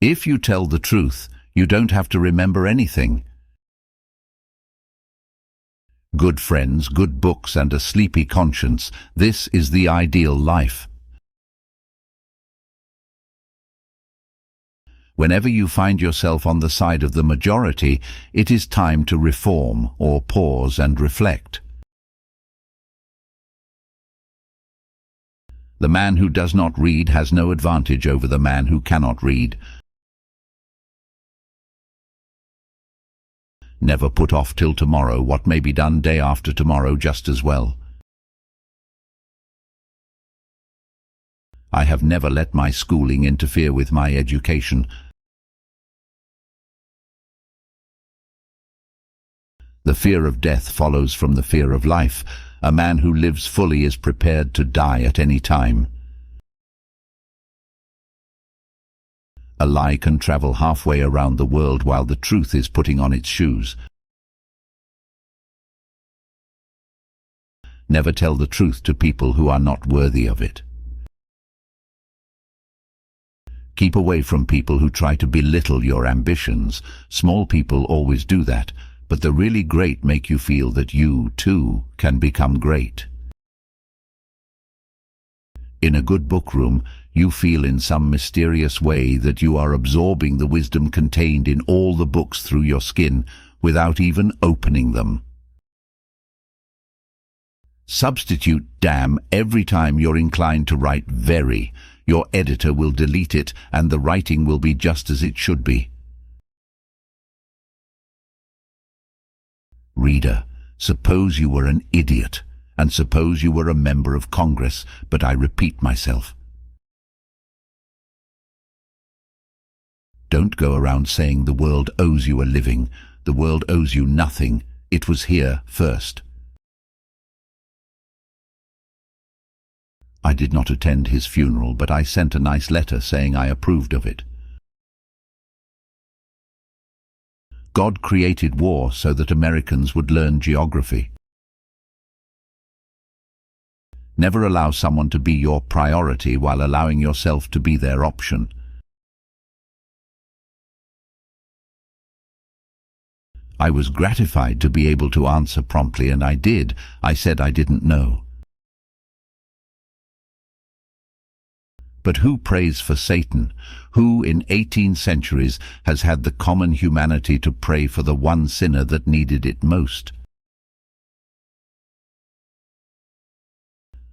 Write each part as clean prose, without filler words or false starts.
If you tell the truth, you don't have to remember anything. Good friends, good books, and a sleepy conscience. This is the ideal life. Whenever you find yourself on the side of the majority, it is time to reform or pause and reflect. The man who does not read has no advantage over the man who cannot read. Never put off till tomorrow what may be done day after tomorrow just as well. I have never let my schooling interfere with my education. The fear of death follows from the fear of life. A man who lives fully is prepared to die at any time. A lie can travel halfway around the world while the truth is putting on its shoes. Never tell the truth to people who are not worthy of it. Keep away from people who try to belittle your ambitions. Small people always do that, but the really great make you feel that you, too, can become great. In a good book room, you feel in some mysterious way that you are absorbing the wisdom contained in all the books through your skin without even opening them. Substitute damn every time you're inclined to write very. Your editor will delete it and the writing will be just as it should be. Reader, suppose you were an idiot, and suppose you were a member of Congress, but I repeat myself. Don't go around saying the world owes you a living. The world owes you nothing. It was here first. I did not attend his funeral, but I sent a nice letter saying I approved of it. God created war so that Americans would learn geography. Never allow someone to be your priority while allowing yourself to be their option. I was gratified to be able to answer promptly, and I did. I said I didn't know. But who prays for Satan? Who in 18 centuries has had the common humanity to pray for the one sinner that needed it most?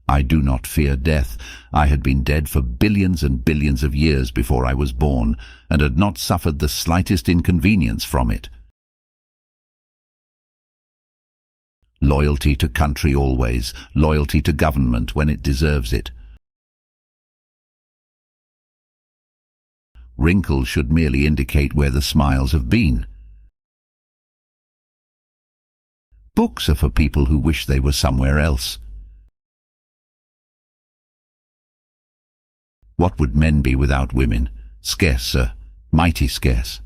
I do not fear death. I had been dead for billions and billions of years before I was born, and had not suffered the slightest inconvenience from it. Loyalty to country always, loyalty to government when it deserves it. Wrinkles should merely indicate where the smiles have been. Books are for people who wish they were somewhere else. What would men be without women? Scarce, sir, mighty scarce.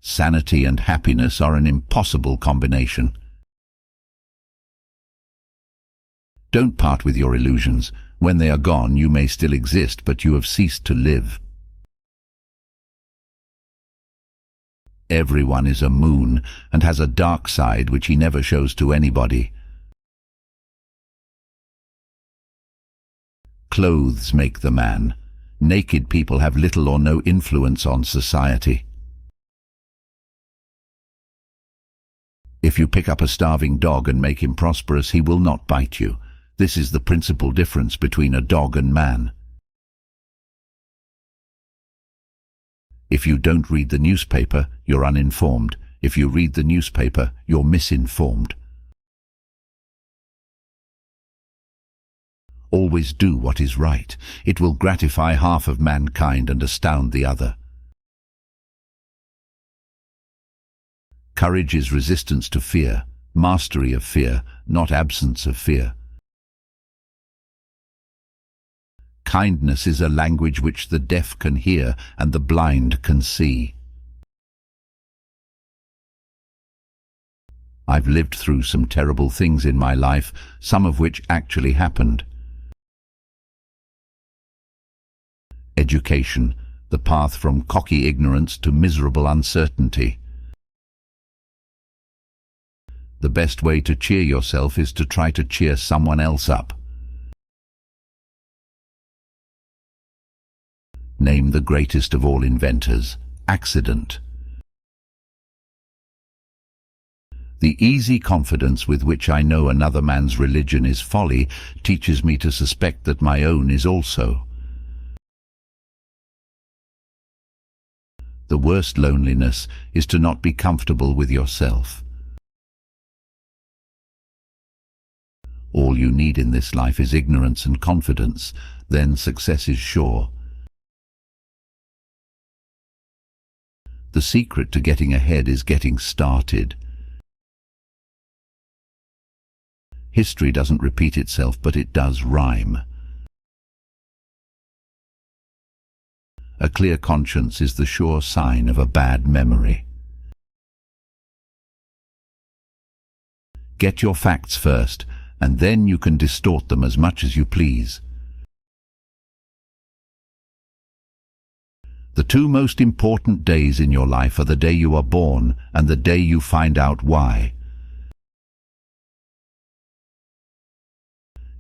Sanity and happiness are an impossible combination. Don't part with your illusions. When they are gone, you may still exist, but you have ceased to live. Everyone is a moon and has a dark side which he never shows to anybody. Clothes make the man. Naked people have little or no influence on society. If you pick up a starving dog and make him prosperous, he will not bite you. This is the principal difference between a dog and man. If you don't read the newspaper, you're uninformed. If you read the newspaper, you're misinformed. Always do what is right. It will gratify half of mankind and astound the other. Courage is resistance to fear, mastery of fear, not absence of fear. Kindness is a language which the deaf can hear and the blind can see. I've lived through some terrible things in my life, some of which actually happened. Education, the path from cocky ignorance to miserable uncertainty. The best way to cheer yourself is to try to cheer someone else up. Name the greatest of all inventors. Accident. The easy confidence with which I know another man's religion is folly teaches me to suspect that my own is also. The worst loneliness is to not be comfortable with yourself. All you need in this life is ignorance and confidence, then success is sure. The secret to getting ahead is getting started. History doesn't repeat itself, but it does rhyme. A clear conscience is the sure sign of a bad memory. Get your facts first, and then you can distort them as much as you please. The two most important days in your life are the day you are born and the day you find out why.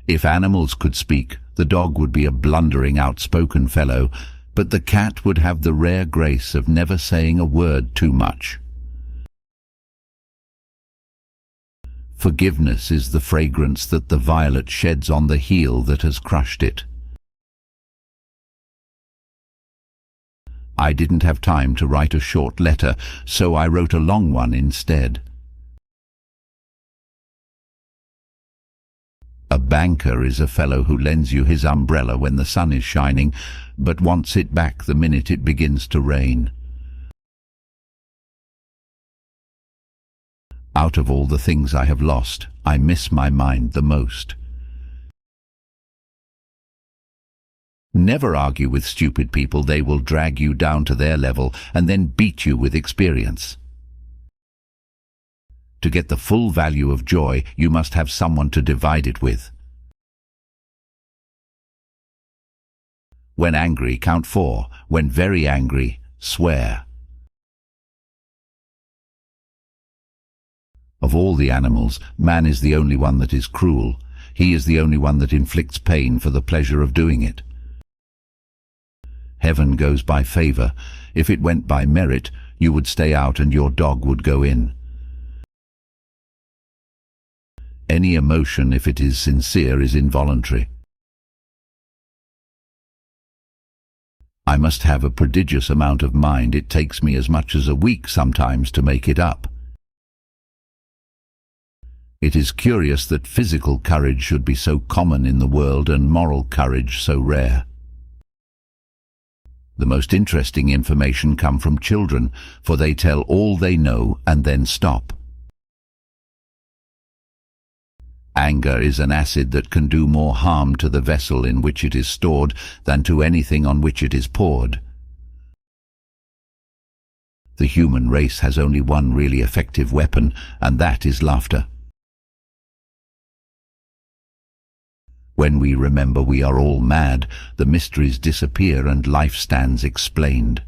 If animals could speak, the dog would be a blundering, outspoken fellow, but the cat would have the rare grace of never saying a word too much. Forgiveness is the fragrance that the violet sheds on the heel that has crushed it. I didn't have time to write a short letter, so I wrote a long one instead. A banker is a fellow who lends you his umbrella when the sun is shining, but wants it back the minute it begins to rain. Out of all the things I have lost, I miss my mind the most. Never argue with stupid people. They will drag you down to their level and then beat you with experience. To get the full value of joy, you must have someone to divide it with. When angry, count 4. When very angry, swear. Of all the animals, man is the only one that is cruel. He is the only one that inflicts pain for the pleasure of doing it. Heaven goes by favor. If it went by merit, you would stay out and your dog would go in. Any emotion, if it is sincere, is involuntary. I must have a prodigious amount of mind. It takes me as much as a week sometimes to make it up. It is curious that physical courage should be so common in the world and moral courage so rare. The most interesting information come from children, for they tell all they know and then stop. Anger is an acid that can do more harm to the vessel in which it is stored than to anything on which it is poured. The human race has only one really effective weapon, and that is laughter. When we remember we are all mad, the mysteries disappear and life stands explained.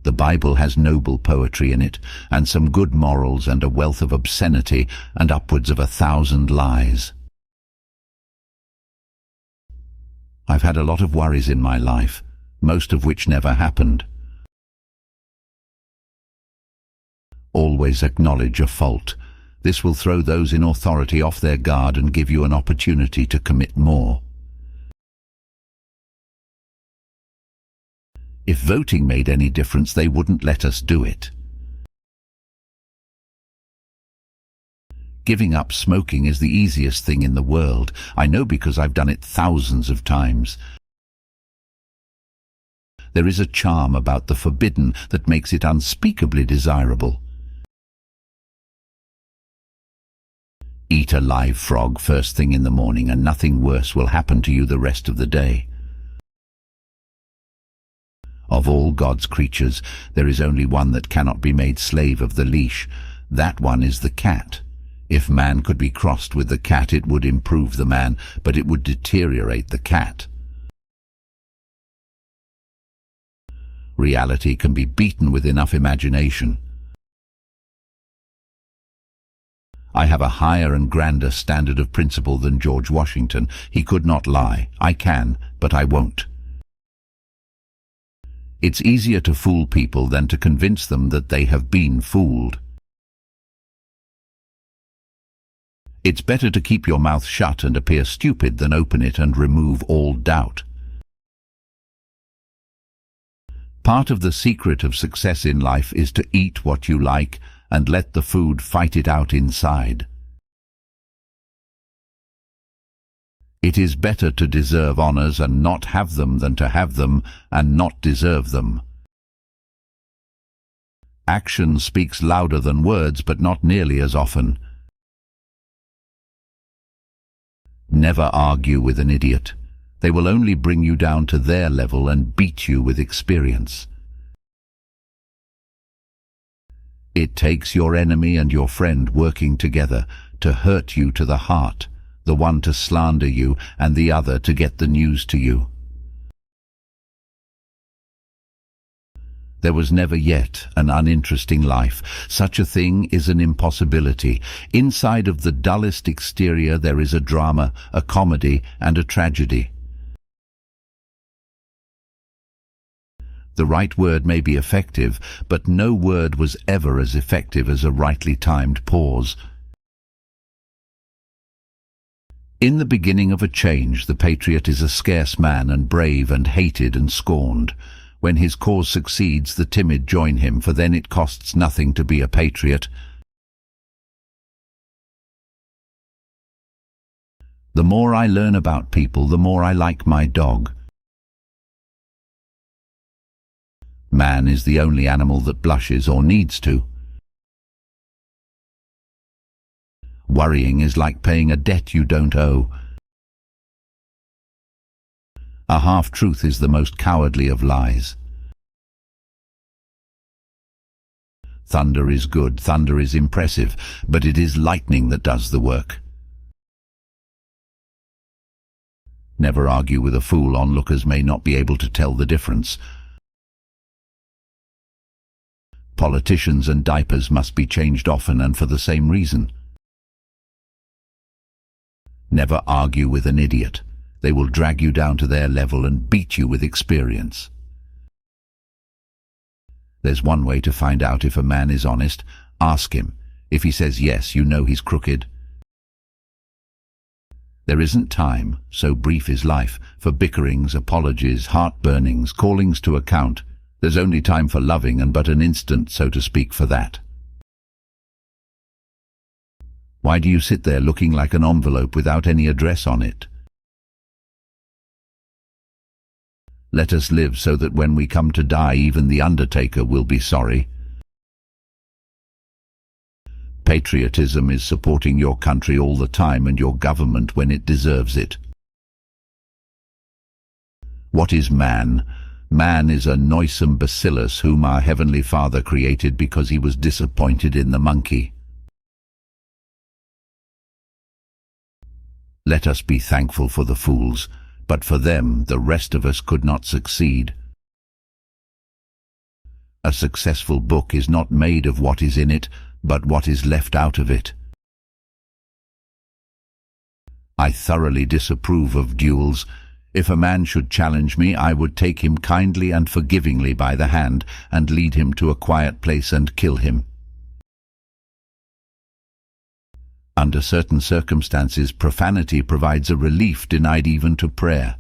The Bible has noble poetry in it, and some good morals and a wealth of obscenity, and upwards of 1,000 lies. I've had a lot of worries in my life, most of which never happened. Always acknowledge a fault. This will throw those in authority off their guard and give you an opportunity to commit more. If voting made any difference, they wouldn't let us do it. Giving up smoking is the easiest thing in the world. I know because I've done it thousands of times. There is a charm about the forbidden that makes it unspeakably desirable. Eat a live frog first thing in the morning and nothing worse will happen to you the rest of the day. Of all God's creatures, there is only one that cannot be made slave of the leash. That one is the cat. If man could be crossed with the cat, it would improve the man, but it would deteriorate the cat. Reality can be beaten with enough imagination. I have a higher and grander standard of principle than George Washington. He could not lie. I can, but I won't. It's easier to fool people than to convince them that they have been fooled. It's better to keep your mouth shut and appear stupid than open it and remove all doubt. Part of the secret of success in life is to eat what you like and let the food fight it out inside. It is better to deserve honors and not have them than to have them and not deserve them. Action speaks louder than words, but not nearly as often. Never argue with an idiot. They will only bring you down to their level and beat you with experience. It takes your enemy and your friend working together to hurt you to the heart, the one to slander you and the other to get the news to you. There was never yet an uninteresting life. Such a thing is an impossibility. Inside of the dullest exterior there is a drama, a comedy, and a tragedy. The right word may be effective, but no word was ever as effective as a rightly timed pause. In the beginning of a change, the patriot is a scarce man and brave and hated and scorned. When his cause succeeds, the timid join him, for then it costs nothing to be a patriot. The more I learn about people, the more I like my dog. Man is the only animal that blushes or needs to. Worrying is like paying a debt you don't owe. A half-truth is the most cowardly of lies. Thunder is good, thunder is impressive, but it is lightning that does the work. Never argue with a fool. Onlookers may not be able to tell the difference. Politicians and diapers must be changed often and for the same reason. Never argue with an idiot. They will drag you down to their level and beat you with experience. There's one way to find out if a man is honest. Ask him. If he says yes, you know he's crooked. There isn't time, so brief is life, for bickerings, apologies, heartburnings, callings to account. There's only time for loving and but an instant, so to speak, for that. Why do you sit there looking like an envelope without any address on it? Let us live so that when we come to die, even the undertaker will be sorry. Patriotism is supporting your country all the time and your government when it deserves it. What is man? Man is a noisome bacillus whom our Heavenly Father created because he was disappointed in the monkey. Let us be thankful for the fools, but for them the rest of us could not succeed. A successful book is not made of what is in it, but what is left out of it. I thoroughly disapprove of duels. If a man should challenge me, I would take him kindly and forgivingly by the hand and lead him to a quiet place and kill him. Under certain circumstances, profanity provides a relief denied even to prayer.